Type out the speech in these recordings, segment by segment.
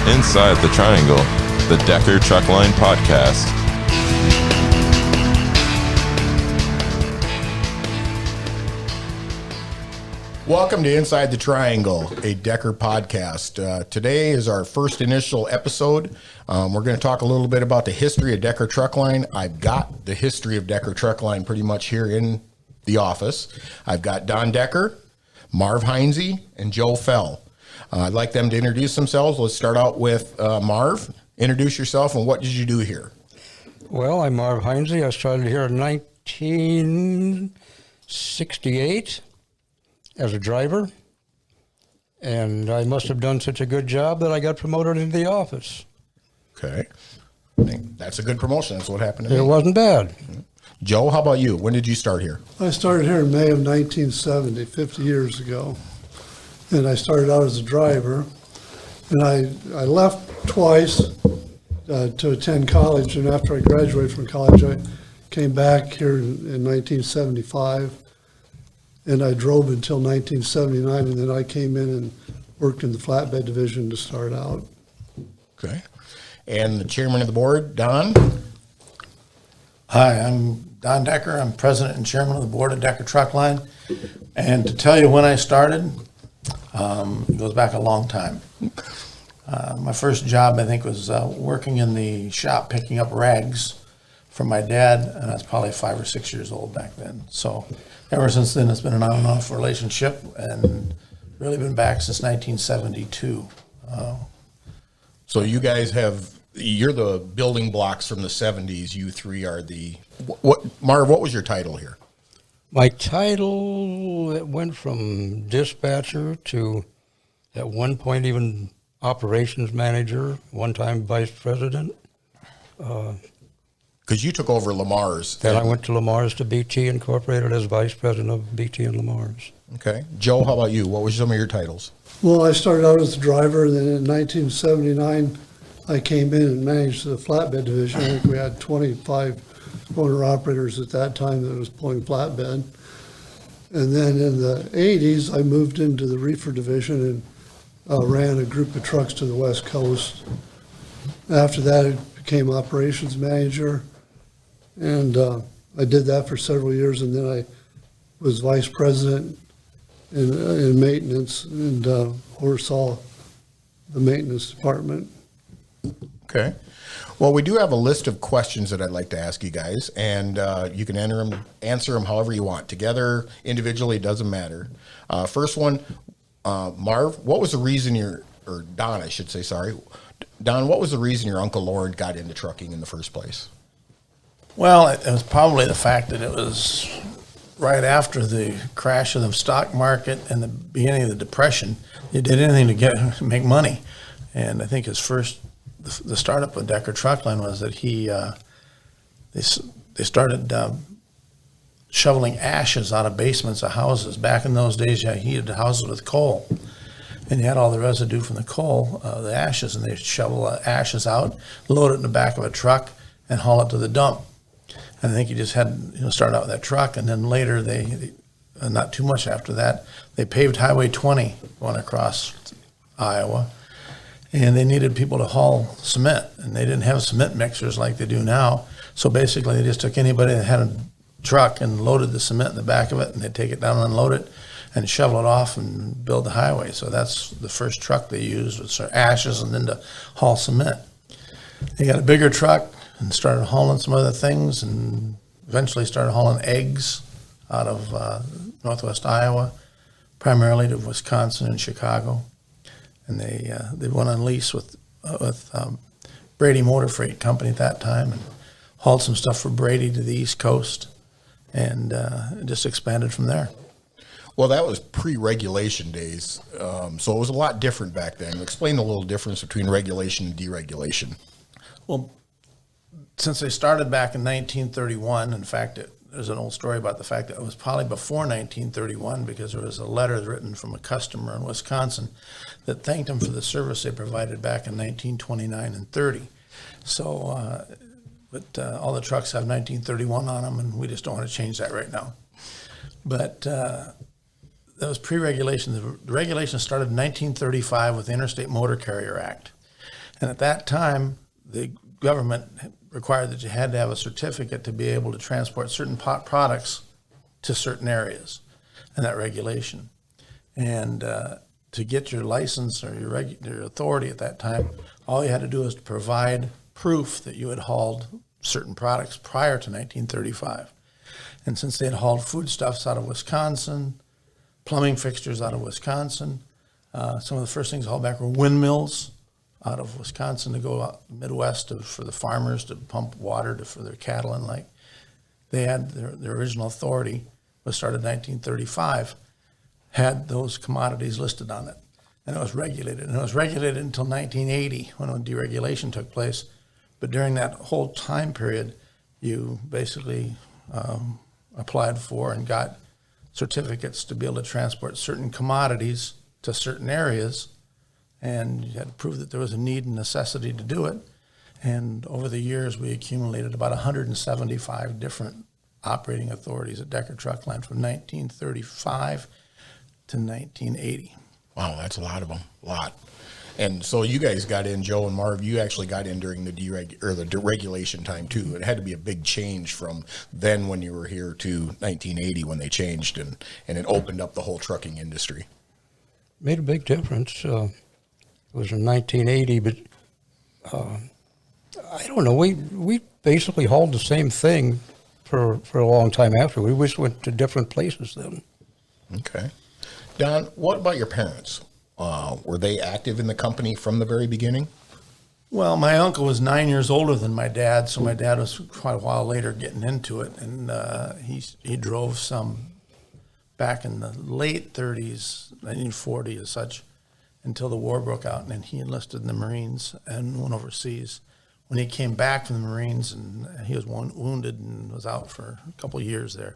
Inside the Triangle, the Decker Truckline Podcast. Welcome to Inside the Triangle, a Decker podcast. Today is our first initial episode. We're going to talk a little bit about the history of Decker Truckline. I've got the history of Decker Truckline pretty much here in the office. I've got Don Decker, Marv Heinze, and Joe Fell. I'd like them to introduce themselves. Let's start out with Marv. Introduce yourself and what did you do here? Well, I'm Marv Heinze. I started here in 1968 as a driver, and I must have done such a good job that I got promoted into the office. Okay. I think that's a good promotion. That's what happened to me. It wasn't bad. Joe, how about you? When did you start here? I started here in May of 1970, 50 years ago. And I started out as a driver. And I left twice to attend college. And after I graduated from college, I came back here in 1975. And I drove until 1979. And then I came in and worked in the Flatbed division to start out. Okay. And the chairman of the board, Don? Hi, I'm Don Decker. I'm president and chairman of the board of Decker Truckline. And to tell you when I started, it goes back a long time. My first job, I think, was working in the shop picking up rags for my dad, and I was probably 5 or 6 years old back then. So ever since then, it's been an on and off relationship, and really been back since 1972. So you guys you're the building blocks from the 70s. You three are Marv, what was your title here? My title, it went from dispatcher to, at one point, even operations manager, one time vice president. Because you took over Lamar's. Then I went to Lamar's to BT Incorporated as vice president of BT and Lamar's. Okay. Joe, how about you? What were some of your titles? Well, I started out as a driver. And then in 1979, I came in and managed the Flatbed division. I think we had 25 owner-operators at that time that was pulling flatbed. And then in the 80s, I moved into the reefer division and ran a group of trucks to the West Coast. After that, I became operations manager, and I did that for several years, and then I was vice president in maintenance and oversaw the maintenance department. Okay. Well, we do have a list of questions that I'd like to ask you guys, and you can answer them however you want. Together, individually, it doesn't matter. First one, Marv, what was the reason or Don, I should say, sorry. Don, what was the reason your Uncle Lord got into trucking in the first place? Well, it was probably the fact that it was right after the crash of the stock market and the beginning of the Depression. He did anything to make money. And I think the startup of Decker Truckline was that they started shoveling ashes out of basements of houses. Back in those days, you heated houses with coal, and you had all the residue from the coal, the ashes, and they'd shovel the ashes out, load it in the back of a truck, and haul it to the dump. And I think you just had start out with that truck, and then later they not too much after that, they paved Highway 20 going across Iowa. And they needed people to haul cement, and they didn't have cement mixers like they do now. So basically, they just took anybody that had a truck and loaded the cement in the back of it, and they'd take it down and unload it and shovel it off and build the highway. So that's the first truck they used, was ashes and then to haul cement. They got a bigger truck and started hauling some other things, and eventually started hauling eggs out of northwest Iowa, primarily to Wisconsin and Chicago. And they went on lease with Brady Motor Freight Company at that time, and hauled some stuff for Brady to the East Coast, and just expanded from there. Well, that was pre-regulation days, so it was a lot different back then. Explain the little difference between regulation and deregulation. Well, since they started back in 1931, in fact, there's an old story about the fact that it was probably before 1931, because there was a letter written from a customer in Wisconsin that thanked them for the service they provided back in 1929 and 30. So, but all the trucks have 1931 on them, and we just don't want to change that right now. But that was pre-regulation. The regulation started in 1935 with the Interstate Motor Carrier Act. And at that time, the government required that you had to have a certificate to be able to transport certain products to certain areas, and that regulation. And to get your license or your authority at that time, all you had to do was to provide proof that you had hauled certain products prior to 1935. And since they had hauled foodstuffs out of Wisconsin, plumbing fixtures out of Wisconsin, some of the first things hauled back were windmills out of Wisconsin to go out Midwest for the farmers to pump water for their cattle and like. They had their original authority was started in 1935, had those commodities listed on it, and it was regulated. And it was regulated until 1980 when deregulation took place. But during that whole time period, you basically applied for and got certificates to be able to transport certain commodities to certain areas, and you had to prove that there was a need and necessity to do it. And over the years, we accumulated about 175 different operating authorities at Decker Truckline from 1935 to 1980. Wow, that's a lot of them. A lot. And so you guys got in, Joe and Marv, you actually got in during the deregulation time too. It had to be a big change from then when you were here to 1980 when they changed and it opened up the whole trucking industry. Made a big difference. It was in 1980, but I don't know. We basically hauled the same thing for a long time after. We just went to different places then. Okay. Don, what about your parents? Were they active in the company from the very beginning? Well, my uncle was 9 years older than my dad, so my dad was quite a while later getting into it, and he drove some back in the late 30s, 1940 as such, until the war broke out, and then he enlisted in the Marines and went overseas. When he came back from the Marines, and he was wounded and was out for a couple of years there,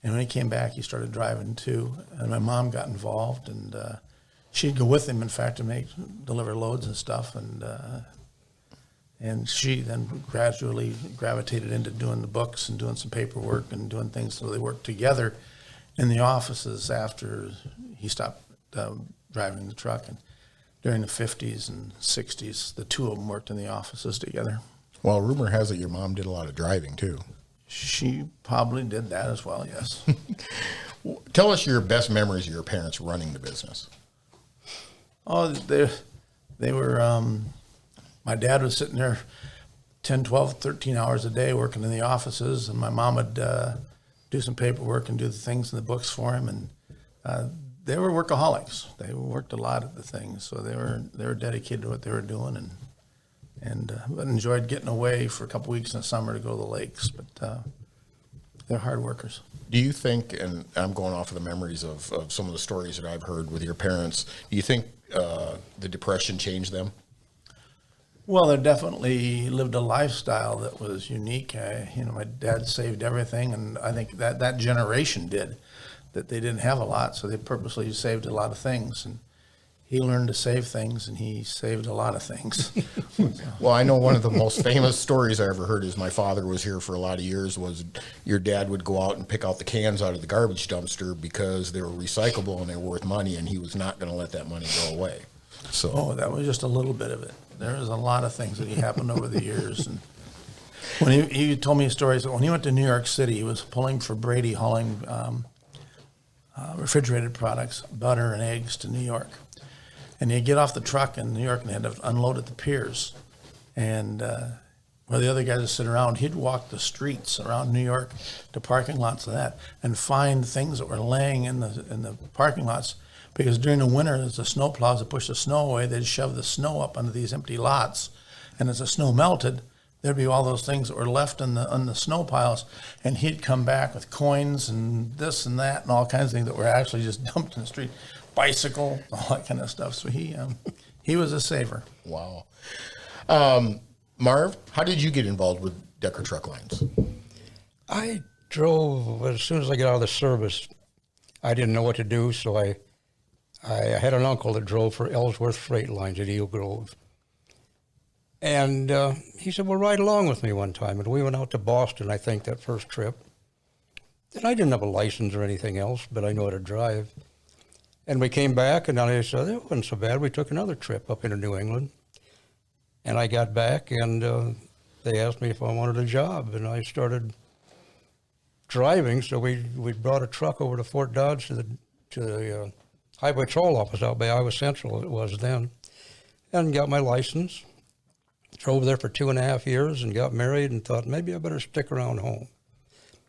and when he came back, he started driving too, and my mom got involved, and she'd go with him, in fact, to deliver loads and stuff, and she then gradually gravitated into doing the books and doing some paperwork and doing things, so they worked together in the offices after he stopped driving the truck. And during the 50s and 60s, the two of them worked in the offices together. Well, rumor has it your mom did a lot of driving too. She probably did that as well, yes. Tell us your best memories of your parents running the business. Oh, they were, my dad was sitting there 10, 12, 13 hours a day working in the offices, and my mom would do some paperwork and do the things in the books for him, and they were workaholics. They worked a lot at the things, so they were dedicated to what they were doing, and enjoyed getting away for a couple weeks in the summer to go to the lakes, but they're hard workers. Do you think, and I'm going off of the memories of some of the stories that I've heard with your parents, do you think the Depression changed them? Well, they definitely lived a lifestyle that was unique. My dad saved everything, and I think that generation did, that they didn't have a lot, so they purposely saved a lot of things. And he learned to save things, and he saved a lot of things. Well, I know one of the most famous stories I ever heard is my father was here for a lot of years, was your dad would go out and pick out the cans out of the garbage dumpster because they were recyclable and they were worth money, and he was not going to let that money go away. So, Oh, that was just a little bit of it. There was a lot of things that happened over the years. And when he told me stories that when he went to New York City, he was pulling for Brady, hauling refrigerated products, butter and eggs to New York. And he'd get off the truck in New York and had to unload at the piers. And where the other guys would sit around, he'd walk the streets around New York to parking lots of that and find things that were laying in the parking lots. Because during the winter, as the snow plows would push the snow away, they'd shove the snow up onto these empty lots. And as the snow melted, there'd be all those things that were left on the snow piles. And he'd come back with coins and this and that and all kinds of things that were actually just dumped in the street. Bicycle, all that kind of stuff. So he was a saver. wow. Marv, how did you get involved with Decker Truck Lines? I drove as soon as I got out of the service. I didn't know what to do, so I had an uncle that drove for Ellsworth Freight Lines at Eel Grove. And he said, well, ride along with me one time. And we went out to Boston, I think, that first trip. And I didn't have a license or anything else, but I knew how to drive. And we came back, and I said, it wasn't so bad. We took another trip up into New England. And I got back, and they asked me if I wanted a job, and I started driving. So we brought a truck over to Fort Dodge to the Highway Patrol office out by Iowa Central, it was then, and got my license. Drove there for 2.5 years and got married and thought maybe I better stick around home.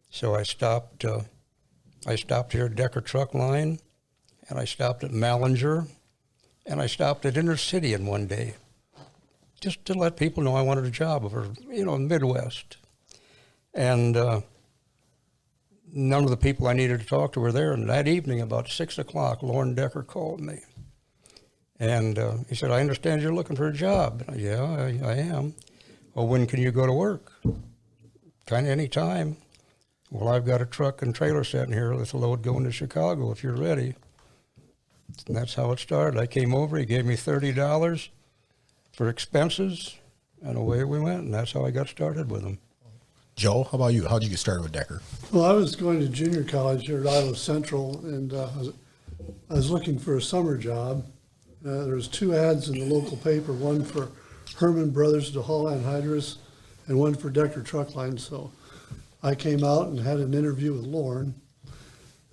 So I stopped here at Decker Truck Line, and I stopped at Mallinger, and I stopped at Inner City in one day, just to let people know I wanted a job over, Midwest. And none of the people I needed to talk to were there. And that evening, about 6 o'clock, Lauren Decker called me. And he said, I understand you're looking for a job. And yeah, I am. Well, when can you go to work? Kind of any time. Well, I've got a truck and trailer sitting here with a load going to Chicago if you're ready. And that's how it started. I came over, he gave me $30 for expenses, and away we went, and that's how I got started with him. Joe, how about you? How'd you get started with Decker? Well, I was going to junior college here at Iowa Central, and I was looking for a summer job. There was 2 ads in the local paper, one for Herman Brothers to haul anhydrous and one for Decker Truck Line. So I came out and had an interview with Lauren.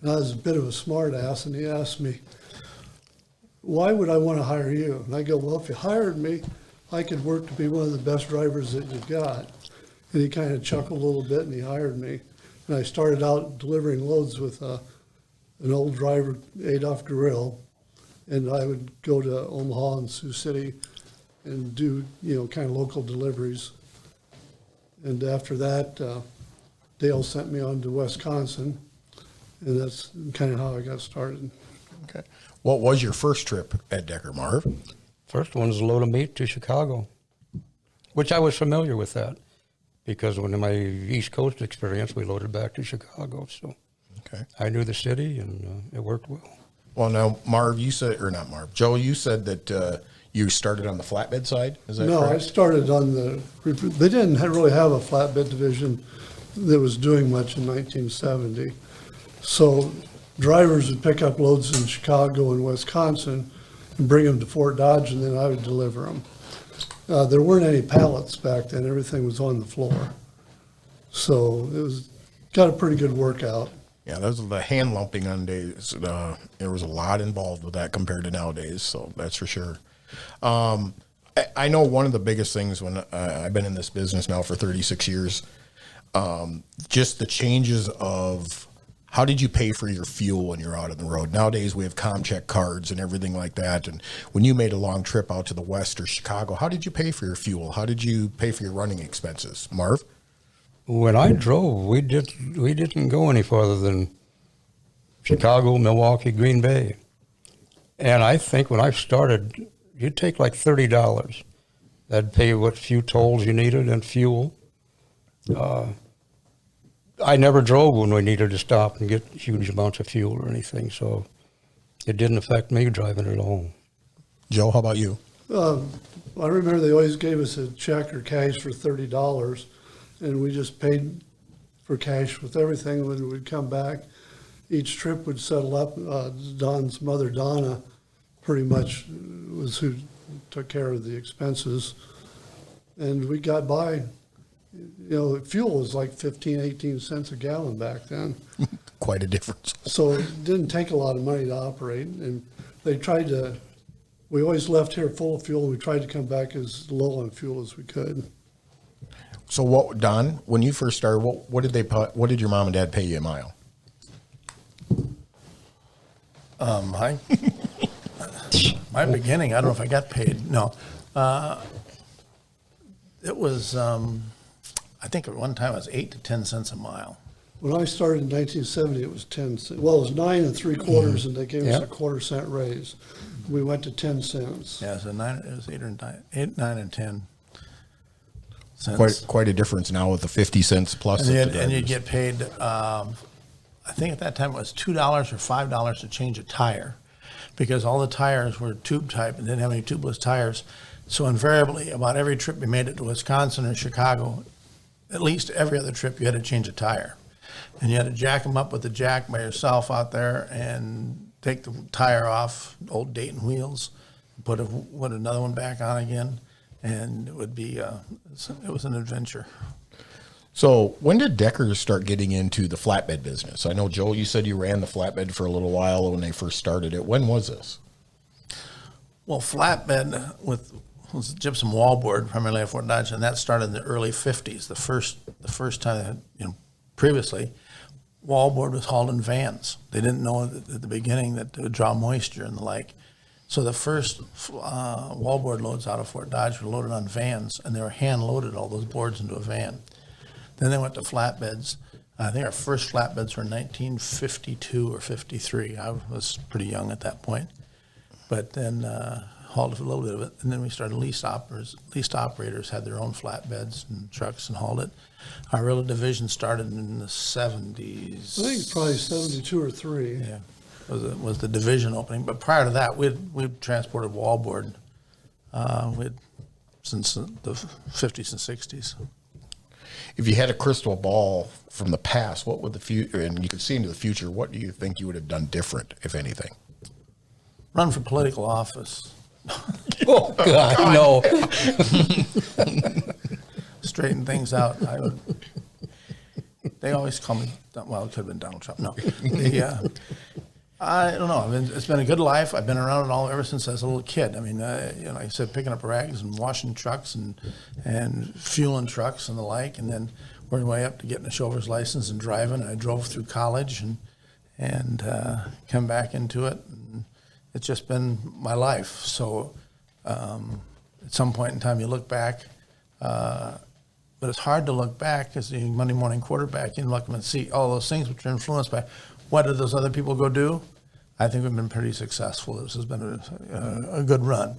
And I was a bit of a smart ass, and he asked me, why would I want to hire you? And I go, well, if you hired me, I could work to be one of the best drivers that you've got. And he kind of chuckled a little bit, and he hired me. And I started out delivering loads with an old driver, Adolph Grill. And I would go to Omaha and Sioux City and do, kind of local deliveries. And after that, Dale sent me on to Wisconsin, and that's kind of how I got started. Okay. What was your first trip at Decker, Marv? First one was a load of meat to Chicago, which I was familiar with that because when in my East Coast experience, we loaded back to Chicago. So Okay. I knew the city, and it worked well. Well, now, Marv, you said, or not Marv, Joe, you said that you started on the flatbed side. Is that No, I correct? started on they didn't really have a flatbed division that was doing much in 1970. So drivers would pick up loads in Chicago and Wisconsin and bring them to Fort Dodge, and then I would deliver them. There weren't any pallets back then. Everything was on the floor. So got a pretty good workout. Yeah, those are the hand lumping on days. There was a lot involved with that compared to nowadays, so that's for sure. I know one of the biggest things when I've been in this business now for 36 years, just the changes of how did you pay for your fuel when you're out on the road? Nowadays we have ComCheck cards and everything like that. And when you made a long trip out to the West or Chicago, how did you pay for your fuel? How did you pay for your running expenses? Marv? When I drove, we didn't go any farther than Chicago, Milwaukee, Green Bay. And I think when I started, you'd take like $30. That'd pay what few tolls you needed and fuel. I never drove when we needed to stop and get huge amounts of fuel or anything, so it didn't affect me driving at all. Joe, how about you? I remember they always gave us a check or cash for $30, and we just paid for cash with everything when we'd come back. Each trip would settle up. Don's mother, Donna, pretty much was who took care of the expenses. And we got by. Fuel was like 15, 18 cents a gallon back then. Quite a difference. So it didn't take a lot of money to operate. And we always left here full of fuel. We tried to come back as low on fuel as we could. So Don, when you first started, what did your mom and dad pay you a mile? My beginning, I don't know if I got paid. No. It was, I think at one time it was 8 to 10 cents a mile. When I started in 1970, it was 10 cents. Well, it was 9 3/4, and they gave us a Yep. 1/4 cent raise. We went to 10 cents. Yeah, so it was 8, 9, and 10 cents. Quite a difference now with the 50 cents plus. And you'd get paid, I think at that time it was $2 or $5 to change a tire, because all the tires were tube type and didn't have any tubeless tires. So invariably, about every trip we made it to Wisconsin or Chicago, at least every other trip, you had to change a tire. And you had to jack them up with the jack by yourself out there and take the tire off, old Dayton wheels, put another one back on again. and it would be it was an adventure. So when did Decker start getting into the flatbed business? I know, Joel, you said you ran the flatbed for a little while when they first started it. When was this? Well, flatbed was gypsum wallboard primarily at Fort Dodge, and that started in the early 50s. The first time, previously, wallboard was hauled in vans. They didn't know at the beginning that it would draw moisture and the like. So the first wallboard loads out of Fort Dodge were loaded on vans, and they were hand-loaded, all those boards, into a van. Then they went to flatbeds. I think our first flatbeds were in 1952 or 53. I was pretty young at that point. But then hauled a little bit of it, and then we started leased operators. Leased operators had their own flatbeds and trucks and hauled it. Our railroad division started in the 70s. I think probably 72 or 3. Yeah, was the division opening. But prior to that, we'd transported wallboard since the 50s and 60s. If you had a crystal ball from the past, what would the future, and you could see into the future, what do you think you would have done different, if anything? Run for political office. Oh, God, no. Straighten things out. They always call me, well, it could have been Donald Trump. No. I don't know. It's been a good life. I've been around it all ever since I was a little kid. I mean, like I said, picking up rags and washing trucks and fueling trucks and the like, and then working my way up to getting a chauffeur's license and driving. I drove through college and come back into it. And it's just been my life. So at some point in time, you look back, but it's hard to look back as the Monday morning quarterback. You look and see all those things which are influenced by what did those other people go do. I think we've been pretty successful. This has been a good run,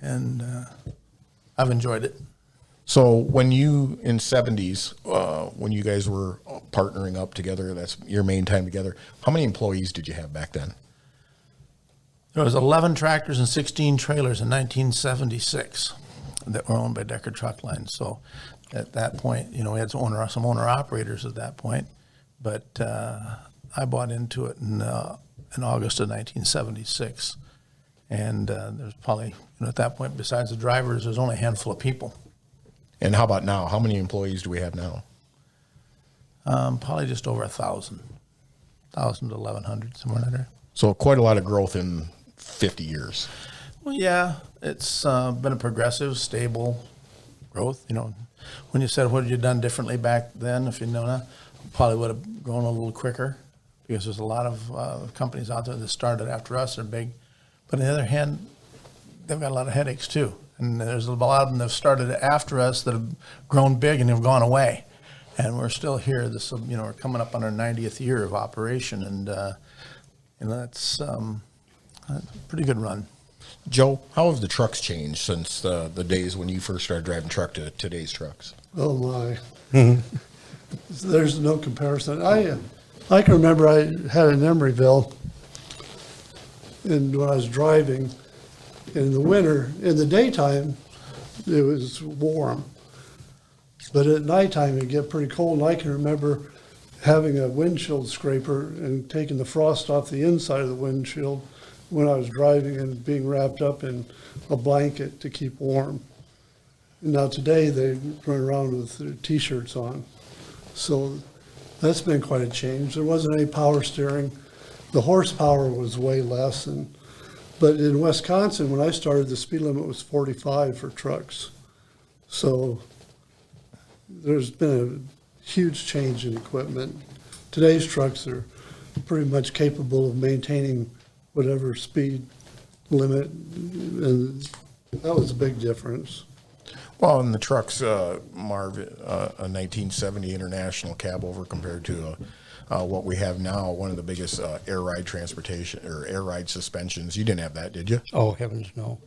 and I've enjoyed it. So when you, in 70s, when you guys were partnering up together, that's your main time together, how many employees did you have back then? There was 11 tractors and 16 trailers in 1976 that were owned by Decker Truck Line. So at that point, we had some owner-operators at that point, but I bought into it in August of 1976. And there's probably, at that point, besides the drivers, there's only a handful of people. And how about now? How many employees do we have now? Probably just over 1,000 to 1,100, somewhere in there. So quite a lot of growth in 50 years. Well, yeah, it's been a progressive, stable growth. When you said what had you done differently back then, if you know now, probably would have grown a little quicker because there's a lot of companies out there that started after us. They're big. But on the other hand, they've got a lot of headaches too. And there's a lot of them that have started after us that have grown big and have gone away. And we're still here. We're coming up on our 90th year of operation, and that's a pretty good run. Joe, how have the trucks changed since the days when you first started driving truck to today's trucks? Oh, my. There's no comparison. I can remember I had in Emeryville, and when I was driving in the winter, in the daytime, it was warm. But at nighttime, it'd get pretty cold. And I can remember having a windshield scraper and taking the frost off the inside of the windshield when I was driving and being wrapped up in a blanket to keep warm. And now today, they run around with their T-shirts on. So that's been quite a change. There wasn't any power steering. The horsepower was way less. But in Wisconsin, when I started, the speed limit was 45 for trucks. So there's been a huge change in equipment. Today's trucks are pretty much capable of maintaining whatever speed limit, and that was a big difference. Well, in the trucks, Marv, a 1970 International cab over compared to what we have now, one of the biggest air ride transportation or air ride suspensions. You didn't have that, did you? Oh, heavens, no.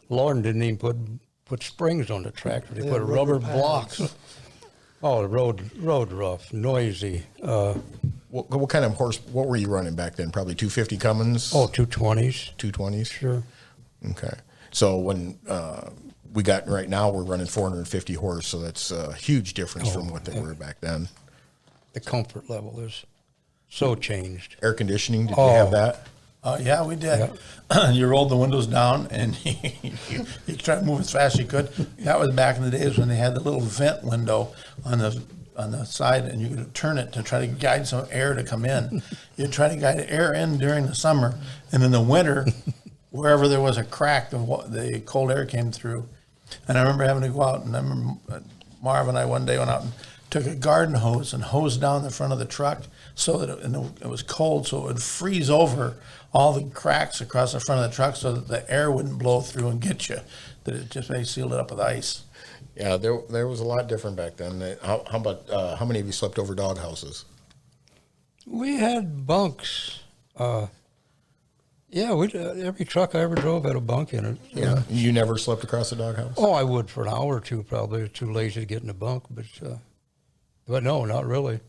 Lauren didn't even put springs on the tractor. They They put had rubber rubber pads. blocks. Oh, the road rough, noisy. What kind of horse? What were you running back then? Probably 250 Cummins. 220s. 220s. Sure. Okay. So when we got right now, we're running 450 horse. So that's a huge difference from what they were back then. The comfort level is so changed. Air conditioning. Did you have that? Yeah, we did. You rolled the windows down and you tried to move as fast as you could. That was back in the days when they had the little vent window on the side, and you could turn it to try to guide some air to come in. You'd try to guide air in during the summer, and in the winter, wherever there was a crack, the cold air came through. And I remember having to go out, and I remember Marv and I one day went out and took a garden hose and hosed down the front of the truck so that it was cold, so it would freeze over all the cracks across the front of the truck so that the air wouldn't blow through and get you, that it just sealed it up with ice. Yeah, there was a lot different back then. How about how many of you slept over dog houses? We had bunks. Yeah, every truck I ever drove had a bunk in it. Yeah, you never slept across the dog house? Oh, I would for an hour or two probably. Too lazy to get in a bunk, but no, not really.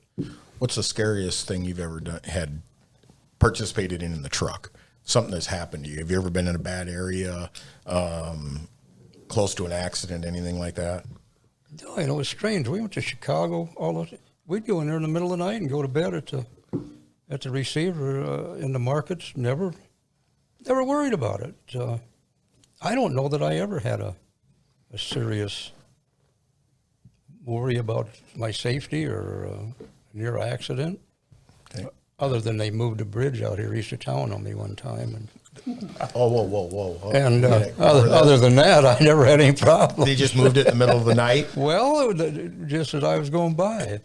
What's the scariest thing you've ever had participated in the truck? Something that's happened to you? Have you ever been in a bad area, close to an accident, anything like that? No, it was strange. We went to Chicago. We'd go in there in the middle of the night and go to bed at the receiver in the markets. Never worried about it. I don't know that I ever had a serious worry about my safety or a near accident. Okay. Other than they moved a bridge out here east of town on me one time. Oh, whoa. And other than that, I never had any problems. They just moved it in the middle of the night? Well, just as I was going by.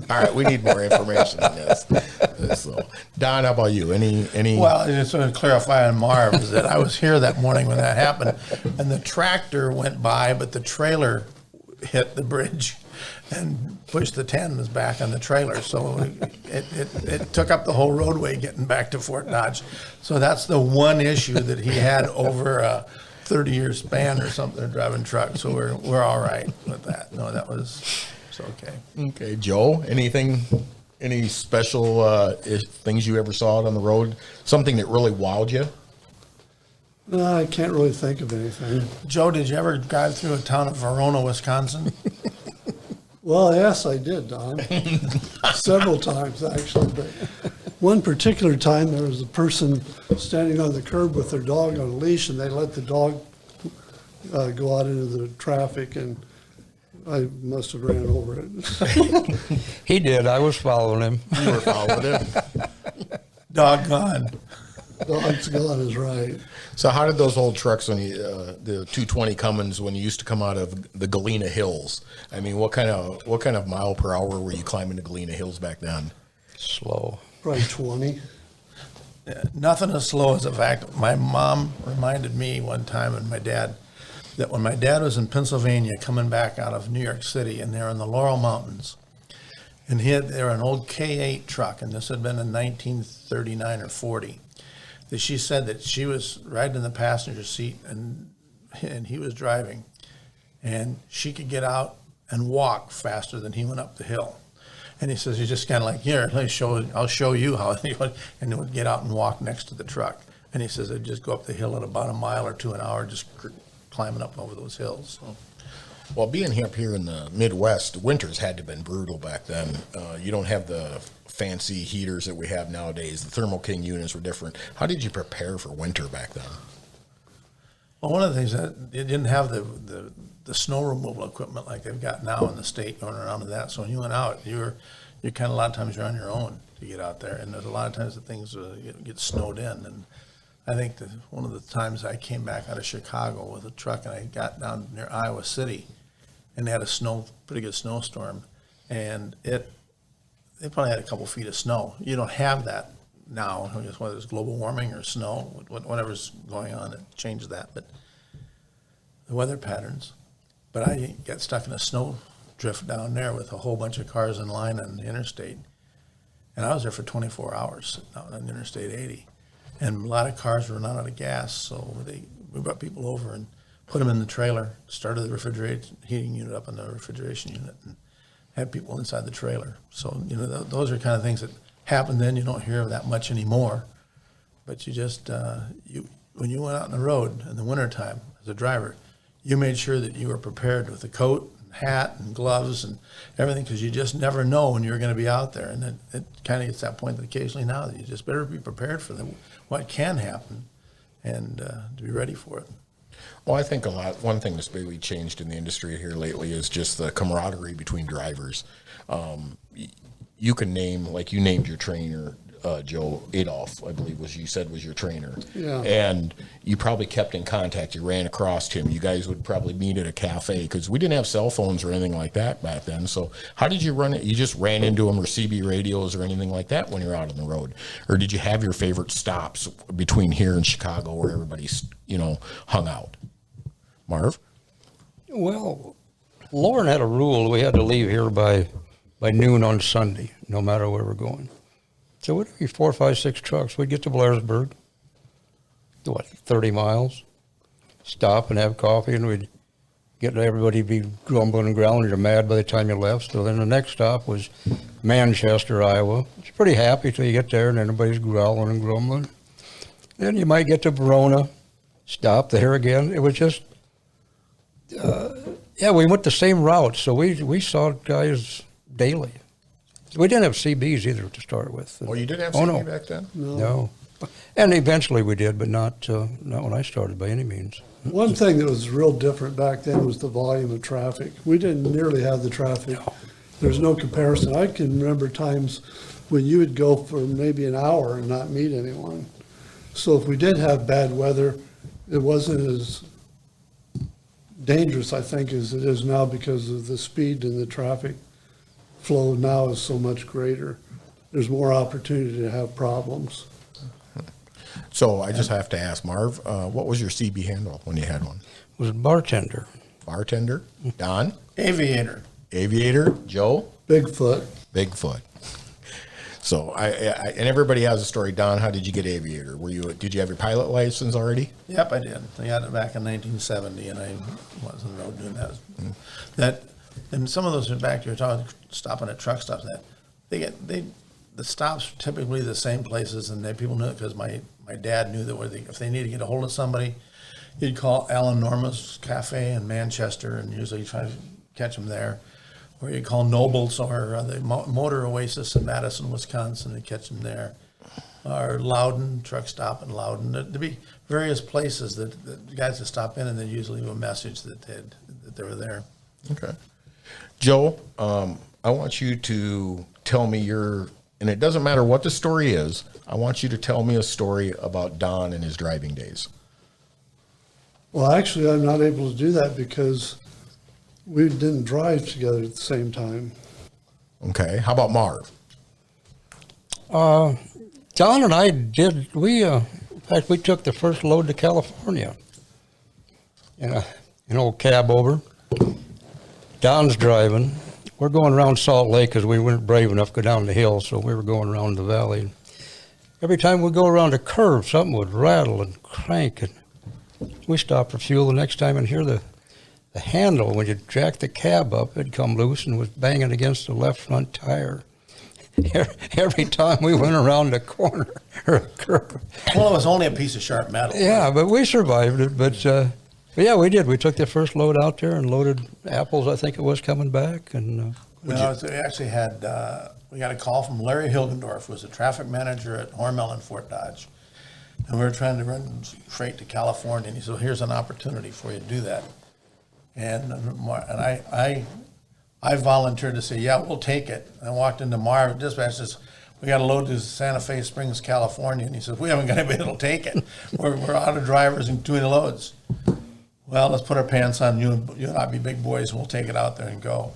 All right, we need more information on this. So, Don, how about you? Any? Well, just to clarify on Marv, is that I was here that morning when that happened, and the tractor went by, but the trailer hit the bridge and pushed the tandems back on the trailer. So it took up the whole roadway getting back to Fort Dodge. So that's the one issue that he had over a 30-year span or something driving trucks. So we're all right with that. No, it's okay. Okay, Joe, any special things you ever saw on the road? Something that really wowed you? No, I can't really think of anything. Joe, did you ever drive through a town of Verona, Wisconsin? Well, yes, I did, Don. Several times, actually. But one particular time, there was a person standing on the curb with their dog on a leash, and they let the dog go out into the traffic, and I must have ran over it. He did. I was following him. You were following him. Dog gone. Dog's gone is right. So how did those old trucks, when the 220 Cummins, when you used to come out of the Galena Hills? I mean, what kind of mile per hour were you climbing the Galena Hills back then? Slow. Probably 20. Nothing as slow as the fact my mom reminded me one time and my dad that when my dad was in Pennsylvania coming back out of New York City, and they're in the Laurel Mountains, and they were an old K8 truck, and this had been in 1939 or 40. That she said that she was riding in the passenger seat and he was driving, and she could get out and walk faster than he went up the hill. And he says, "You just kind of like, here, I'll show you how," and they would get out and walk next to the truck. And he says they'd just go up the hill at about a mile or two an hour, just climbing up over those hills. So. Well, being up here in the Midwest, winters had to have been brutal back then. You don't have the fancy heaters that we have nowadays. The Thermo King units were different. How did you prepare for winter back then? Well, one of the things that it didn't have the snow removal equipment like they've got now in the state going around to that. So when you went out, you're kind of a lot of times you're on your own to get out there, and there's a lot of times that things get snowed in. And I think that one of the times I came back out of Chicago with a truck, and I got down near Iowa City, and they had a pretty good snowstorm, and they probably had a couple feet of snow. You don't have that now, whether it's global warming or snow, whatever's going on, it changes that. But the weather patterns. But I got stuck in a snow drift down there with a whole bunch of cars in line on the interstate, and I was there for 24 hours out on Interstate 80, and a lot of cars were running out of gas, so we brought people over and put them in the trailer, started the heating unit up in the refrigeration unit, and had people inside the trailer. So, those are kind of things that happen then. You don't hear of that much anymore. But you just, when you went out on the road in the wintertime as a driver, you made sure that you were prepared with a coat, hat and gloves and everything, because you just never know when you're going to be out there. And it kind of gets that point that occasionally now that you just better be prepared for what can happen and to be ready for it. Well, I think one thing that's really changed in the industry here lately is just the camaraderie between drivers. You can name, like you named your trainer, Joe Adolph, I believe was your trainer. Yeah. And you probably kept in contact. You ran across him. You guys would probably meet at a cafe because we didn't have cell phones or anything like that back then. So how did you run it? You just ran into him or CB radios or anything like that when you're out on the road? Or did you have your favorite stops between here and Chicago where everybody's, hung out? Marv? Well, Lauren had a rule. We had to leave here by noon on Sunday, no matter where we're going. So we'd be 4, 5, 6 trucks. We'd get to Blairsburg, 30 miles, stop and have coffee, and we'd get everybody be grumbling and growling. You're mad by the time you left. So then the next stop was Manchester, Iowa. It's pretty happy till you get there, and everybody's growling and grumbling. Then you might get to Verona, stop there again. It was just, we went the same route, so we saw guys daily. We didn't have CBs either to start with. Oh, you didn't have Oh, CB no. back then? No. And eventually we did, but not when I started by any means. One thing that was real different back then was the volume of traffic. We didn't nearly have the traffic. There's no comparison. I can remember times when you would go for maybe an hour and not meet anyone. So if we did have bad weather, it wasn't as dangerous, I think, as it is now because of the speed and the traffic flow now is so much greater. There's more opportunity to have problems. So I just have to ask, Marv, what was your CB handle when you had one? Was bartender. Bartender? Don? Aviator. Aviator? Joe? Bigfoot. Bigfoot. So and everybody has a story. Don, how did you get Aviator? Did you have your pilot license already? Yep, I did. I got it back in 1970, and I was on the road doing that. And some of those, in fact, you're talking stopping at truck stops. The stops typically the same places, and people knew it because my dad knew that if they needed to get a hold of somebody, he'd call Alan Norma's Cafe in Manchester, and usually try to catch them there. Or you'd call Nobles or the Motor Oasis in Madison, Wisconsin, and catch them there. Or Loudon, truck stop in Loudon. There'd be various places that the guys would stop in, and they'd usually leave a message that they were there. Okay. Joe, I want you to tell me and it doesn't matter what the story is, I want you to tell me a story about Don and his driving days. Well, actually, I'm not able to do that because we didn't drive together at the same time. Okay. How about Marv? John and I did, in fact, we took the first load to California in an old cab over. Don's driving. We're going around Salt Lake because we weren't brave enough to go down the hill, so we were going around the valley. Every time we go around a curve, something would rattle and crank, and we stopped for fuel the next time and hear the handle, when you jack the cab up, it'd come loose and was banging against the left front tire. Every time we went around a corner or a curve. Well, it was only a piece of sharp metal. Yeah, but we survived it. But yeah, we did. We took the first load out there and loaded apples, I think it was, coming back. And We actually had, we got a call from Larry Hilgendorf, who was the traffic manager at Hormel in Fort Dodge. And we were trying to run freight to California. And he said, here's an opportunity for you to do that. And I volunteered to say, yeah, we'll take it. I walked into Marv, dispatch says, we got to load to Santa Fe Springs, California. And he says, we haven't got anybody that'll take it. We're out of drivers and doing the loads. Well, let's put our pants on. You and I be big boys, and we'll take it out there and go.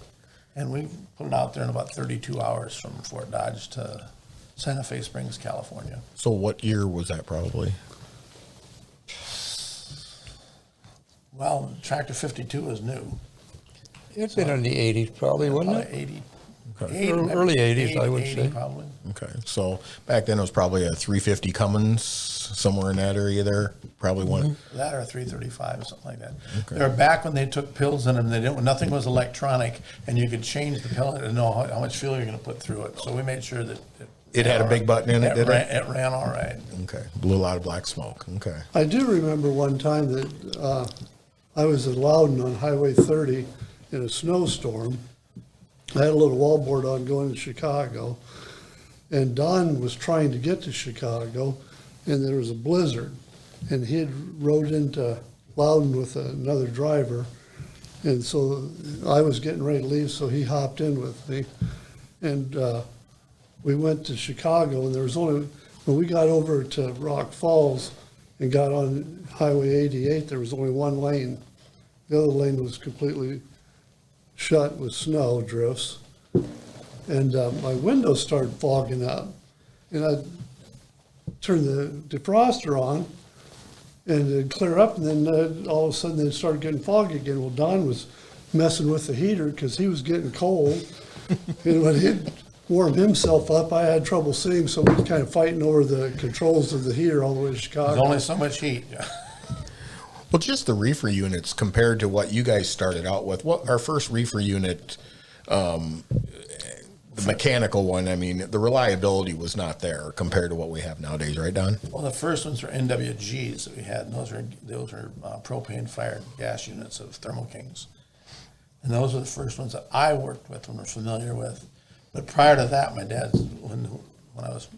And we put it out there in about 32 hours from Fort Dodge to Santa Fe Springs, California. So what year was that probably? Well, Tractor 52 is new. it'd been in the 80s probably, wasn't Probably it? 80. Okay. Early 80s, I would 80 say. Probably. Okay. So back then it was probably a 350 Cummins, somewhere in that area there. Probably one. That or 335 or something like that. Okay. They were back when they took pills in them. Nothing was electronic, and you could change the pill and know how much fuel you're going to put through it. So we made sure that It had a big button in it, did it? It ran all right. Okay. Blew a lot of black smoke. Okay. I do remember one time that I was at Loudon on Highway 30, in a snowstorm. I had a little wallboard on going to Chicago, and Don was trying to get to Chicago, and there was a blizzard, and he had rode into Loudon with another driver, and so I was getting ready to leave, so he hopped in with me, and we went to Chicago, and there was only, when we got over to Rock Falls and got on Highway 88, there was only one lane. The other lane was completely shut with snow drifts, and my windows started fogging up, and I turned the defroster on, and it'd clear up, and then all of a sudden it started getting foggy again. Well, Don was messing with the heater because he was getting cold, and when he'd warm himself up, I had trouble seeing, so we were kind of fighting over the controls of the heater all the way to Chicago. There's only so much heat. Well, just the reefer units compared to what you guys started out with. What our first reefer unit, the mechanical one, I mean, the reliability was not there compared to what we have nowadays, right, Don? Well, the first ones were NWGs that we had, and those are propane-fired gas units of Thermo Kings. And those were the first ones that I worked with and was familiar with. But prior to that, my dad's, when I was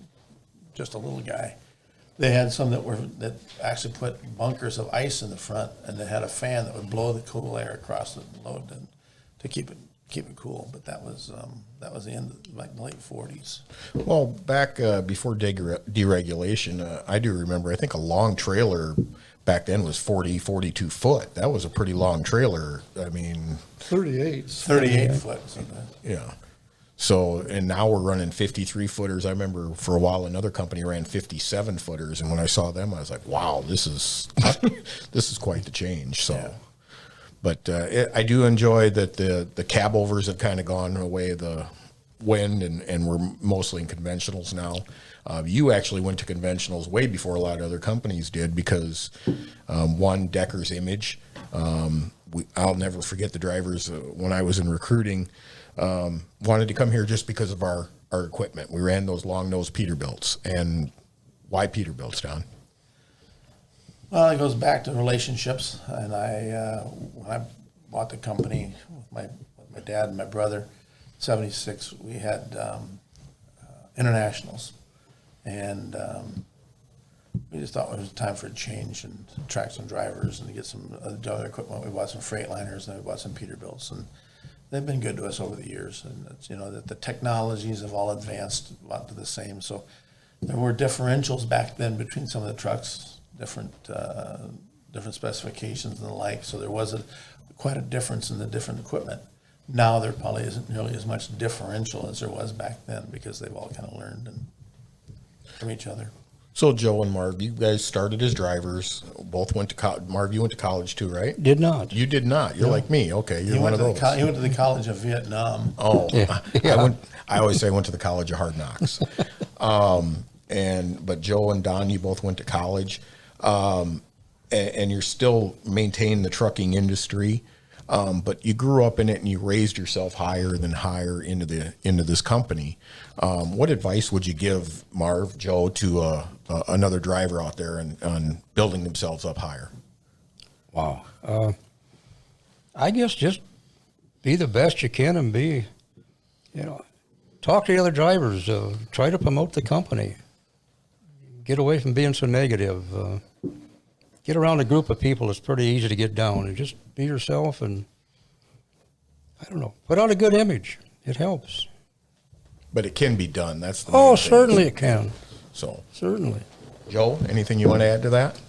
just a little guy, they had some that actually put bunkers of ice in the front, and they had a fan that would blow the cool air across the load to keep it cool. But that was the end of like the late 40s. Well, back before deregulation, I do remember, I think a long trailer back then was 42 foot. That was a pretty long trailer. I mean, 38. 38 foot. Sometimes. yeah. So, and now we're running 53 footers. I remember for a while another company ran 57 footers, and when I saw them, I was like, "Wow, this is this is quite the change." So, Yeah. but I do enjoy that the cab overs have kind of gone away the wind, and we're mostly in conventionals now. You actually went to conventionals way before a lot of other companies did because one, Decker's image. I'll never forget the drivers when I was in recruiting. Wanted to come here just because of our equipment. We ran those long nose Peterbilts. And why Peterbilts, Don? Well, it goes back to relationships, and when I bought the company with my dad and my brother, '76, we had internationals, and we just thought it was time for a change and to attract some drivers and to get some other equipment. We bought some Freightliners and we bought some Peterbilts, and they've been good to us over the years. And it's, that the technologies have all advanced about to the same. So there were differentials back then between some of the trucks, different specifications and the like. So there was quite a difference in the different equipment. Now there probably isn't nearly as much differential as there was back then because they've all kind of learned from each other. So Joe and Marv, you guys started as drivers. Both went to college. Marv, you went to college too, right? Did not. You did not. You're like me. Okay, you're He one went of those. he went to the College of Vietnam. Oh, Yeah. I always say I went to the College of Hard Knocks. But Joe and Don, you both went to college, and you're still maintaining the trucking industry. But you grew up in it and you raised yourself higher into this company. What advice would you give Marv, Joe, to another driver out there on building themselves up higher? Wow. I guess just be the best you can and talk to the other drivers. Try to promote the company. Get away from being so negative. Get around a group of people that's pretty easy to get down, and just be yourself and, put out a good image. It helps. But it can be done. That's the main thing. Certainly it can. So, Certainly. Joe, anything you want to add to that?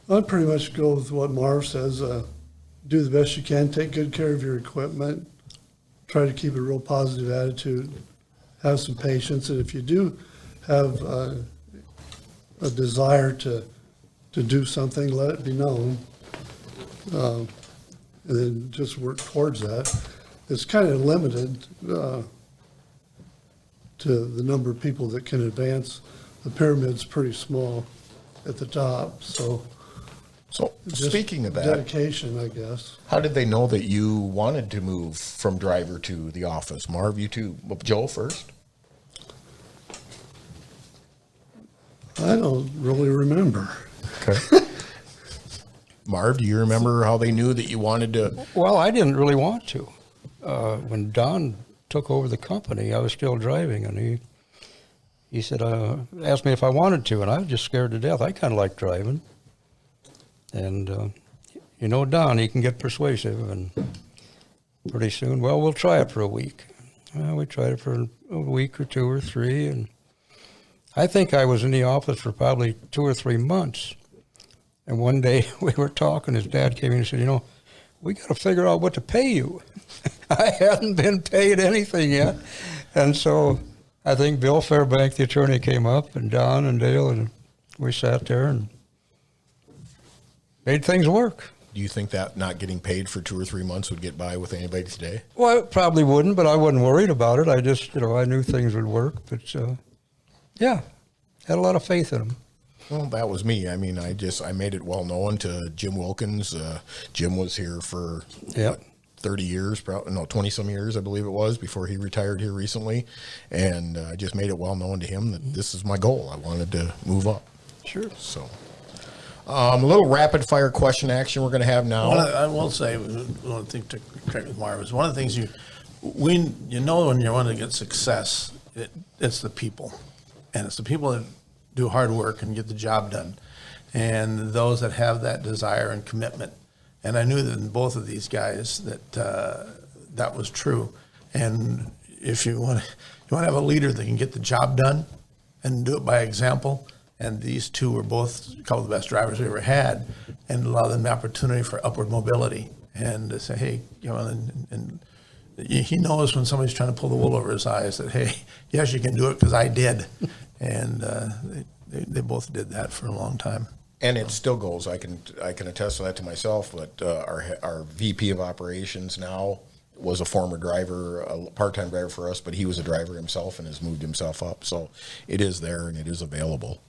I'd pretty much go with what Marv says. Do the best you can. Take good care of your equipment. Try to keep a real positive attitude. Have some patience. And if you do have a desire to do something, let it be known. And then just work towards that. It's kind of limited to the number of people that can advance. The pyramid's pretty small at the top, so just speaking of that, dedication, I guess. how did they know that you wanted to move from driver to the office? Marv, you too. Well, Joe first. I don't really remember. Okay. Marv, do you remember how they knew that you wanted to? Well, I didn't really want to. when Don took over the company, I was still driving, and he said, asked me if I wanted to, and I was just scared to death. I kind of like driving. And, you know, Don, he can get persuasive, and pretty soon, well, we'll try it for a week. Well, we tried it for a week or 2 or 3, and I think I was in the office for probably 2 or 3 months. And one day we were talking, his dad came in and said, you know, we got to figure out what to pay you. I hadn't been paid anything yet. And so I think Bill Fairbank, the attorney, came up, and Don and Dale, and we sat there and made things work. Do you think that not getting paid for 2 or 3 months would get by with anybody today? Well, it probably wouldn't, but I wasn't worried about it. I just, you know, I knew things would work. But, yeah, had a lot of faith in them. Well, that was me. I mean, I made it well known to Jim Wilkins. Jim was here for Yep. 30 years, probably, no, 20 some years, I believe it was, before he retired here recently. And I just made it well known to him that this is my goal. I wanted to move up. Sure. So, a little rapid fire question action we're going to have now. I will say, one thing to correct with Marv is one of the things you know when you want to get success, it's the people. And it's the people that do hard work and get the job done. And those that have that desire and commitment. And I knew that in both of these guys that that was true. And if you want to have a leader that can get the job done and do it by example, and these two were both a couple of the best drivers we ever had, and allow them the opportunity for upward mobility and to say, hey, you know, and he knows when somebody's trying to pull the wool over his eyes that, hey, yes, you can do it because I did. And they both did that for a long time. And it still goes. I can attest to that to myself. But our VP of operations now was a former driver, a part-time driver for us, but he was a driver himself and has moved himself up. So it is there and it is available.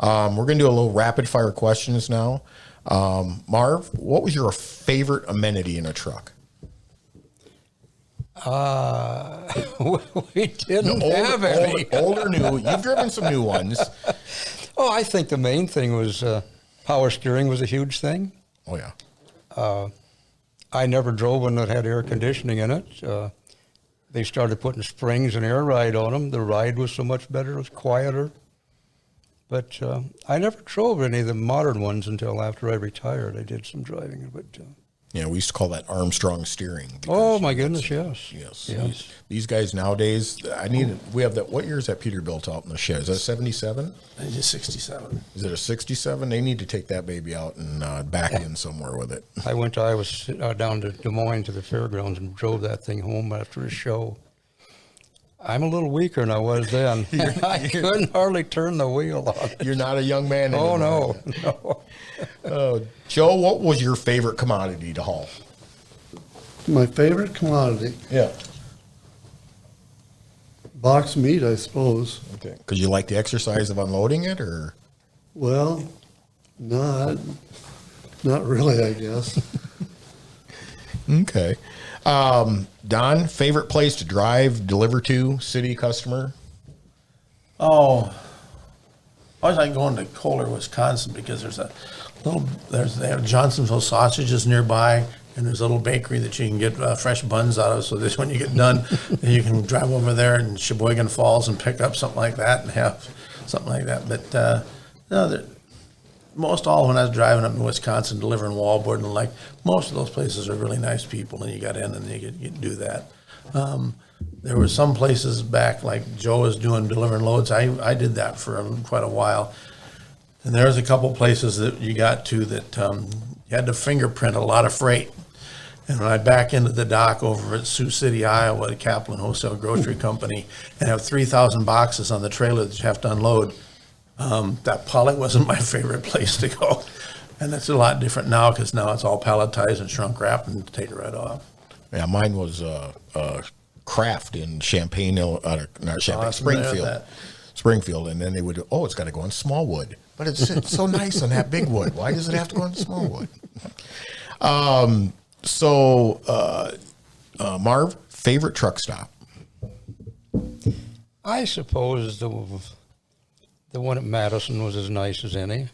We're going to do a little rapid-fire questions now. Marv, what was your favorite amenity in a truck? We didn't have any. Old or new? You've driven some new ones. Oh, I think the main thing was power steering was a huge thing. Oh, yeah. I never drove one that had air conditioning in it. They started putting springs and air ride on them. The ride was so much better. It was quieter. But I never drove any of the modern ones until after I retired. I did some driving. But Yeah, we used to call that Armstrong steering. oh, my goodness, yes. Yes. These guys nowadays, we have that. What year is that Peterbilt out in the shed? Is that 77? Just 67. Is it a 67? They need to take that baby out and back in somewhere with it. I went to Iowa, down to Des Moines to the fairgrounds and drove that thing home after a show. I'm a little weaker than I was then. I couldn't hardly turn the wheel on. You're not a young man anymore. Oh, no. Joe, what was your favorite commodity to haul? My favorite commodity, Yeah. box meat, I suppose. Okay. Because you like the exercise of unloading it, or? Well, not really, I guess. Okay. Don, favorite place to drive, deliver to, city, customer? Oh, I was like going to Kohler, Wisconsin, because they have Johnsonville sausages nearby, and there's a little bakery that you can get fresh buns out of. So this, when you get done, you can drive over there in Sheboygan Falls and pick up something like that and have something like that. But no, most all when I was driving up in Wisconsin delivering wallboard and like, most of those places are really nice people, and you got in and you do that. There were some places back, like Joe was doing delivering loads. I did that for quite a while. And there was a couple places that you got to that you had to fingerprint a lot of freight. And when I back into the dock over at Sioux City, Iowa, at Kaplan Wholesale Grocery Company, and have 3,000 boxes on the trailer that you have to unload, that probably wasn't my favorite place to go. And that's a lot different now, because now it's all palletized and shrunk wrapped and take it right off. Yeah, mine was Kraft in Champaign, Springfield, and then they would, it's got to go on Smallwood. But it's so nice on that big wood. Why does it have to go on Smallwood? Marv, favorite truck stop? I suppose the one at Madison was as nice as any.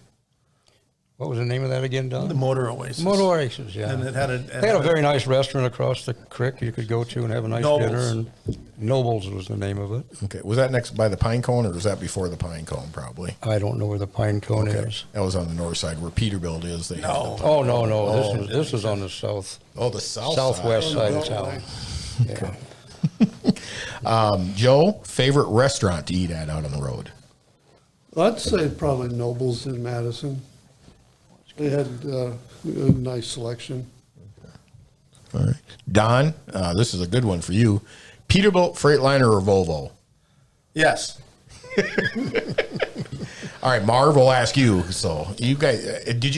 what was the name of that again, Don? The Motor Oasis. Motor Oasis, yeah. And it had a. They had a very nice restaurant across the creek you could go to and have a nice Nobles. dinner. And Nobles was the name of it. Okay. Was that next by the Pine Cone, or was that before the Pine Cone? Probably. I don't know where the Pine Cone is. That was on the north side where Peterbilt is. They had No. the- Oh, no. This is on the south, Oh, the south southwest side. side of town. Yeah. Joe, favorite restaurant to eat at out on the road? I'd say probably Nobles in Madison. They had a nice selection. All right. Don, this is a good one for you. Peterbilt, Freightliner, or Volvo? Yes. All right, Marv, will ask you. So, you guys,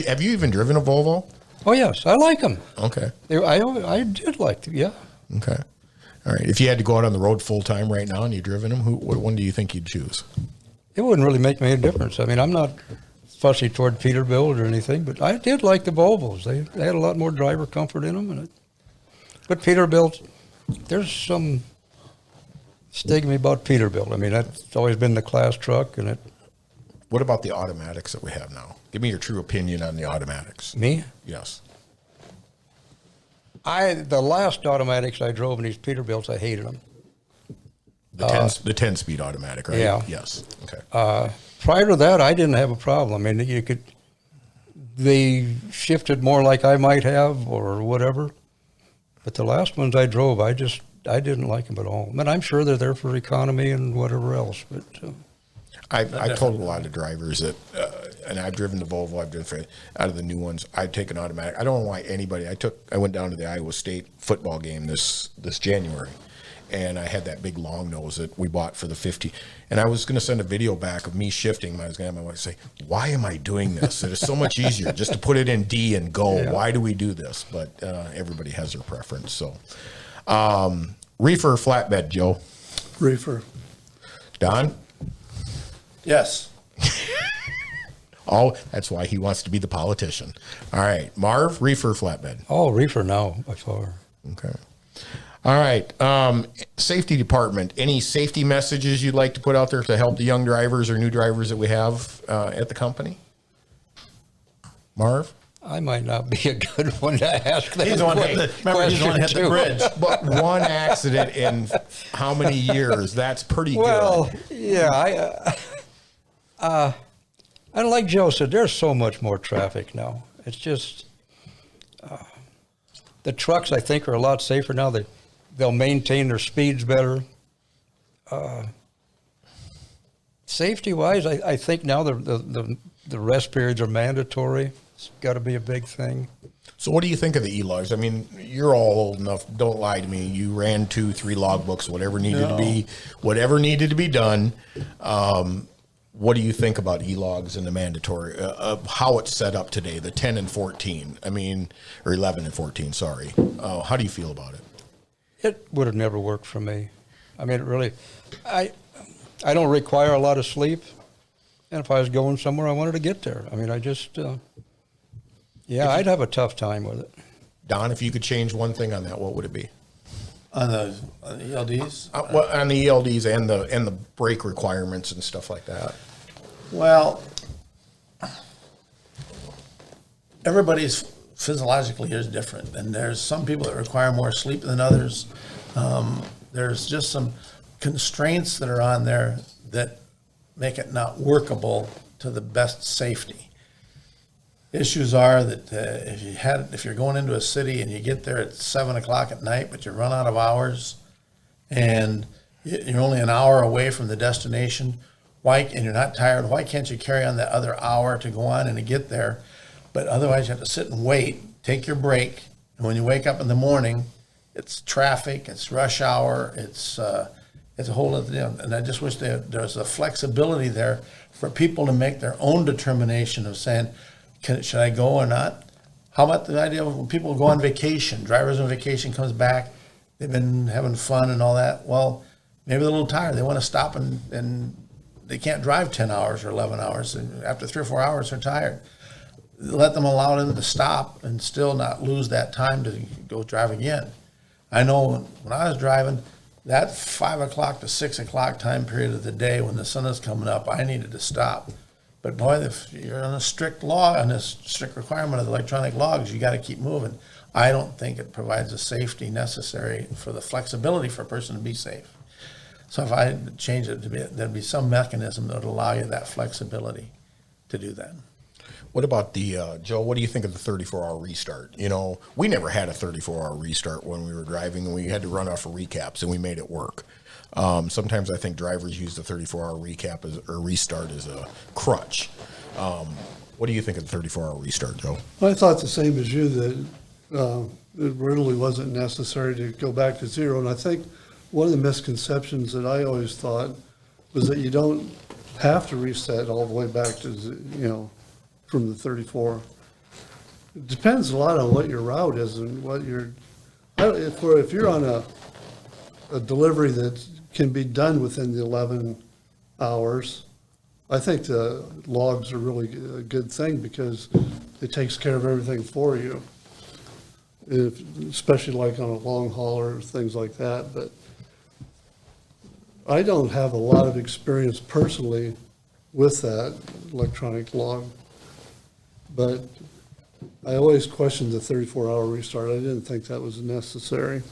have you even driven a Volvo? Oh, yes. I like them. Okay. I did like them, yeah. Okay. All right. If you had to go out on the road full time right now and you'd driven them, what one do you think you'd choose? It wouldn't really make me any difference. I mean, I'm not fussy toward Peterbilt or anything, but I did like the Volvos. They had a lot more driver comfort in them. But Peterbilt, there's some stigma about Peterbilt. I mean, that's always been the class truck, and What about the automatics that we have now? Give me your true opinion on the automatics. me. Yes. The last automatics I drove in these Peterbilts, I hated them. The 10-speed automatic, right? Yeah. Yes. Okay. Prior to that, I didn't have a problem. I mean, they shifted more like I might have or whatever. But the last ones I drove, I didn't like them at all. I mean, I'm sure they're there for economy and whatever else, but I told a lot of drivers that, and I've driven the Volvo, I've driven out of the new ones, I'd take an automatic. I don't know why anybody, I went down to the Iowa State football game this January, and I had that big long nose that we bought for the 50. And I was going to send a video back of me shifting. I was going to have my wife say, why am I doing this? It is so much easier just to put it in D and go. Yeah. Why do we do this? But everybody has their preference. So, reefer or flatbed, Joe? Reefer. Don? Yes. Oh, that's why he wants to be the politician. All right. Marv, reefer or flatbed? reefer now by far. Okay. All right. Safety department, any safety messages you'd like to put out there to help the young drivers or new drivers that we have at the company? Marv? I might not be a good one to ask that He's the one question hit the bridge. But one accident in how many years? That's pretty Well, good. yeah, and like Joe said, there's so much more traffic now. It's just the trucks, I think, are a lot safer now. They'll maintain their speeds better. Safety-wise, I think now the rest periods are mandatory. It's got to be a big thing. So what do you think of the e-logs? I mean, you're all old enough. Don't lie to me. You ran 2-3 logbooks, whatever needed to be done. What do you think about e-logs and the mandatory, how it's set up today, the 10 and 14? I mean, or 11 and 14, sorry. How do you feel about it? It would have never worked for me. I mean, it really, I don't require a lot of sleep. And if I was going somewhere, I wanted to get there. I mean, I just, I'd have a tough time with it. Don, if you could change one thing on that, what would it be? On the ELDs? Well, on the ELDs and the brake requirements and stuff like that. Well, everybody's physiologically is different, and there's some people that require more sleep than others. There's just some constraints that are on there that make it not workable to the best safety. Issues are that if you're going into a city and you get there at 7 o'clock at night, but you run out of hours, and you're only an hour away from the destination, and you're not tired, why can't you carry on that other hour to go on and to get there? But otherwise, you have to sit and wait, take your break, and when you wake up in the morning, it's traffic, it's rush hour, it's a whole other deal. And I just wish there's a flexibility there for people to make their own determination of saying, should I go or not? How about the idea of when people go on vacation, drivers on vacation comes back, they've been having fun and all that. Well, maybe they're a little tired. They want to stop and they can't drive 10 hours or 11 hours. And after 3 or 4 hours, they're tired. Allow them to stop and still not lose that time to go drive again. I know when I was driving, that 5 o'clock to 6 o'clock time period of the day when the sun is coming up, I needed to stop But boy, if you're on a strict law, on this strict requirement of the electronic logs, you got to keep moving. I don't think it provides the safety necessary for the flexibility for a person to be safe. So if I change it to be, there'd be some mechanism that would allow you that flexibility to do that. What about the, Joe, what do you think of the 34-hour restart? You know, we never had a 34-hour restart when we were driving, and we had to run off of recaps, and we made it work. Sometimes I think drivers use the 34-hour restart as a crutch. What do you think of the 34-hour restart, Joe? I thought the same as you, that it really wasn't necessary to go back to zero. And I think one of the misconceptions that I always thought was that you don't have to reset all the way back to, from the 34. It depends a lot on what your route is and what if you're on a delivery that can be done within the 11 hours, I think the logs are really a good thing because it takes care of everything for you. Especially like on a long haul or things like that. But I don't have a lot of experience personally with that electronic log. But I always questioned the 34-hour restart. I didn't think that was necessary.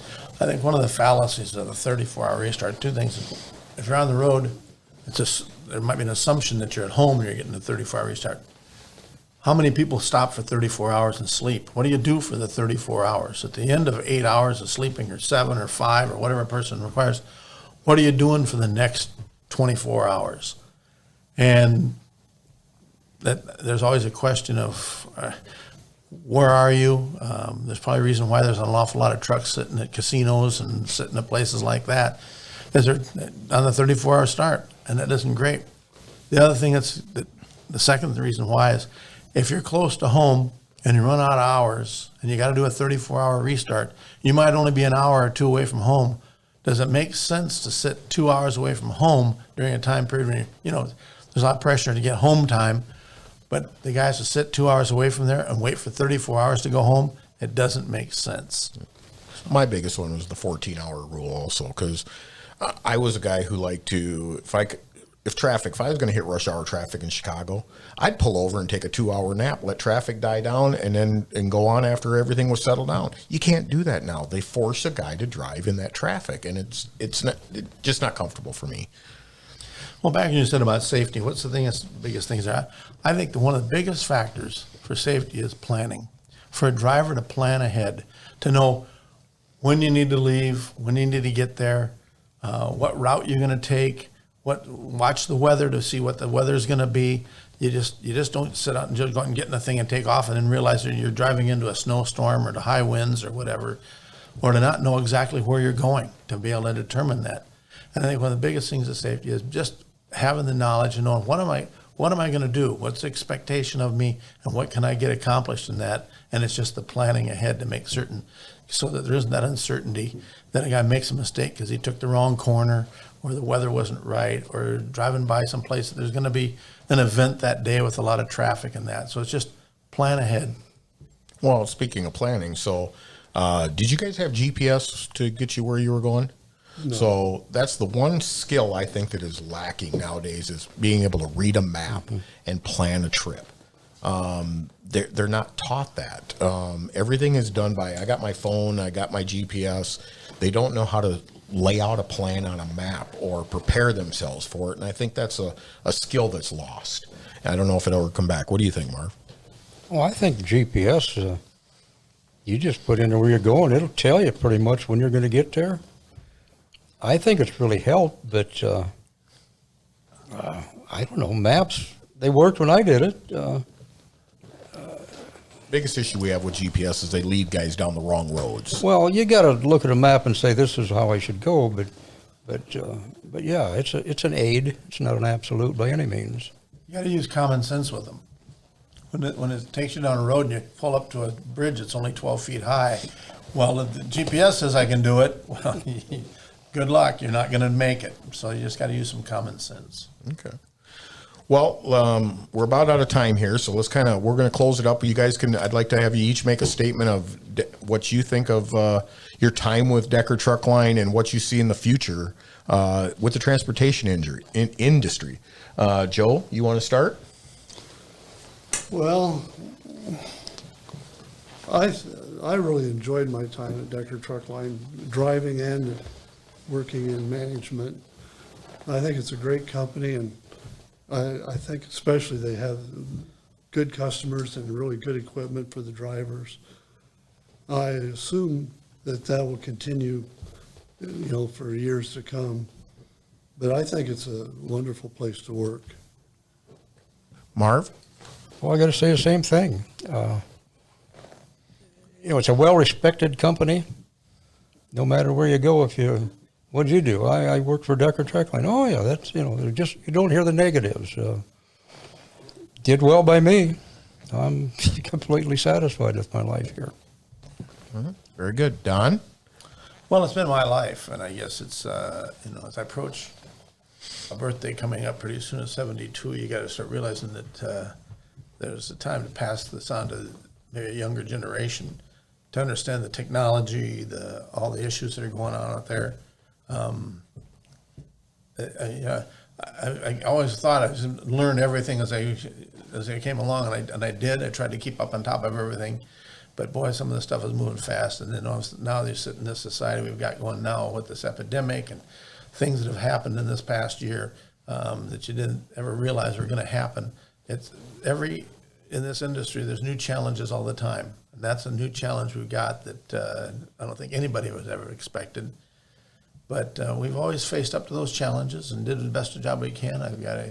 I think one of the fallacies of the 34-hour restart, two things. If you're on the road, there might be an assumption that you're at home and you're getting a 34-hour restart. How many people stop for 34 hours and sleep? What do you do for the 34 hours? At the end of 8 hours of sleeping, or 7 or 5 or whatever a person requires, what are you doing for the next 24 hours? And there's always a question of where are you? There's probably a reason why there's an awful lot of trucks sitting at casinos and sitting at places like that, because they're on the 34-hour start, and that isn't great. The other thing the second reason why is if you're close to home and you run out of hours and you got to do a 34-hour restart, you might only be an hour or two away from home. Does it make sense to sit 2 hours away from home during a time period when there's a lot of pressure to get home time, but the guys to sit 2 hours away from there and wait for 34 hours to go home? It doesn't make sense. My biggest one was the 14-hour rule also, because I was a guy who liked to, if I was going to hit rush hour traffic in Chicago, I'd pull over and take a 2-hour nap, let traffic die down, and go on after everything was settled down. You can't do that now. They force a guy to drive in that traffic, and it's just not comfortable for me. Well, back when you said about safety, what's the biggest things there? I think one of the biggest factors for safety is planning. For a driver to plan ahead, to know when you need to leave, when you need to get there, what route you're going to take, watch the weather to see what the weather is going to be. You just don't sit out and just go out and get in the thing and take off and then realize that you're driving into a snowstorm or to high winds or whatever, or to not know exactly where you're going, to be able to determine that. And I think one of the biggest things of safety is just having the knowledge and knowing what am I going to do? What's the expectation of me, and what can I get accomplished in that? And it's just the planning ahead to make certain, so that there isn't that uncertainty that a guy makes a mistake because he took the wrong corner, or the weather wasn't right, or driving by some place that there's going to be an event that day with a lot of traffic and that. So it's just plan ahead. Well, speaking of planning, so did you guys have GPS to get you where you were going? No. So that's the one skill I think that is lacking nowadays, is being able to read a map and plan a trip. They're not taught that. Everything is done by, I got my phone, I got my GPS. They don't know how to lay out a plan on a map or prepare themselves for it. And I think that's a skill that's lost. I don't know if it'll ever come back. What do you think, Marv? Well, I think GPS, you just put in where you're going. It'll tell you pretty much when you're going to get there. I think it's really helped, but I don't know. Maps, they worked when I did it. Biggest issue we have with GPS is they lead guys down the wrong roads. Well, you got to look at a map and say this is how I should go, but yeah, it's an aid. It's not an absolute by any means. You got to use common sense with them. When it takes you down a road and you pull up to a bridge that's only 12 feet high, well, if the GPS says I can do it, well, good luck. You're not going to make it. So you just got to use some common sense. Okay. Well, we're about out of time here, so we're going to close it up. You guys I'd like to have you each make a statement of what you think of your time with Decker Truck Line and what you see in the future with the transportation industry. Joe, you want to start? Well, I really enjoyed my time at Decker Truck Line, driving and working in management. I think it's a great company, and I think especially they have good customers and really good equipment for the drivers. I assume that will continue, for years to come. But I think it's a wonderful place to work. Marv? Well, I got to say the same thing. It's a well-respected company. No matter where you go, what did you do? I worked for Decker Truck Line. Oh yeah, that's they're just, you don't hear the negatives. Did well by me. I'm completely satisfied with my life here. Very good. Don? Well, it's been my life, and I guess it's, as I approach a birthday coming up pretty soon at 72, you got to start realizing that there's a time to pass this on to maybe a younger generation to understand the technology, all the issues that are going on out there. I always thought I was learn everything as I came along, and I did. I tried to keep up on top of everything. But boy, some of the stuff is moving fast, and then now they sit in this society we've got going now with this epidemic and things that have happened in this past year that you didn't ever realize were going to happen. In this industry, there's new challenges all the time, and that's a new challenge we've got that I don't think anybody was ever expected. But we've always faced up to those challenges and did the best job we can. I got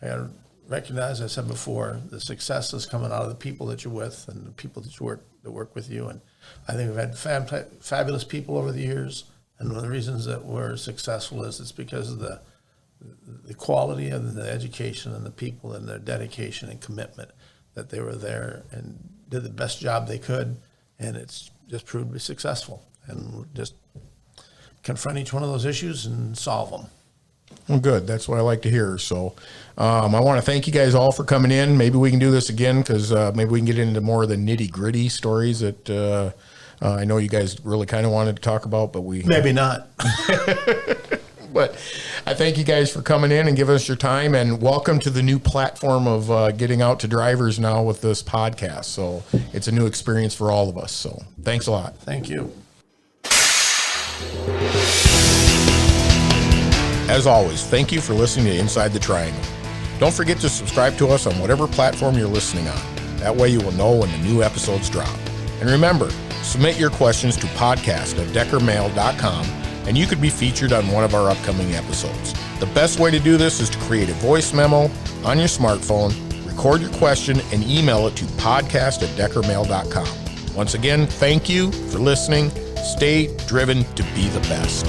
to recognize, as I said before, the success is coming out of the people that you're with and the people that work with you. And I think we've had fabulous people over the years. And one of the reasons that we're successful is it's because of the quality of the education and the people and their dedication and commitment that they were there and did the best job they could. And it's just proved to be successful. And we'll just confront each one of those issues and solve them. Well, good. That's what I like to hear. So I want to thank you guys all for coming in. Maybe we can do this again because maybe we can get into more of the nitty-gritty stories that I know you guys really kind of wanted to talk about, but we... Maybe not. But I thank you guys for coming in and giving us your time, and welcome to the new platform of getting out to drivers now with this podcast. So it's a new experience for all of us. So thanks a lot. Thank you. As always, thank you for listening to Inside the Triangle. Don't forget to subscribe to us on whatever platform you're listening on. That way you will know when the new episodes drop. And remember, submit your questions to podcast@deckermail.com and you could be featured on one of our upcoming episodes. The best way to do this is to create a voice memo on your smartphone, record your question, and email it to podcast@deckermail.com. Once again, thank you for listening. Stay driven to be the best.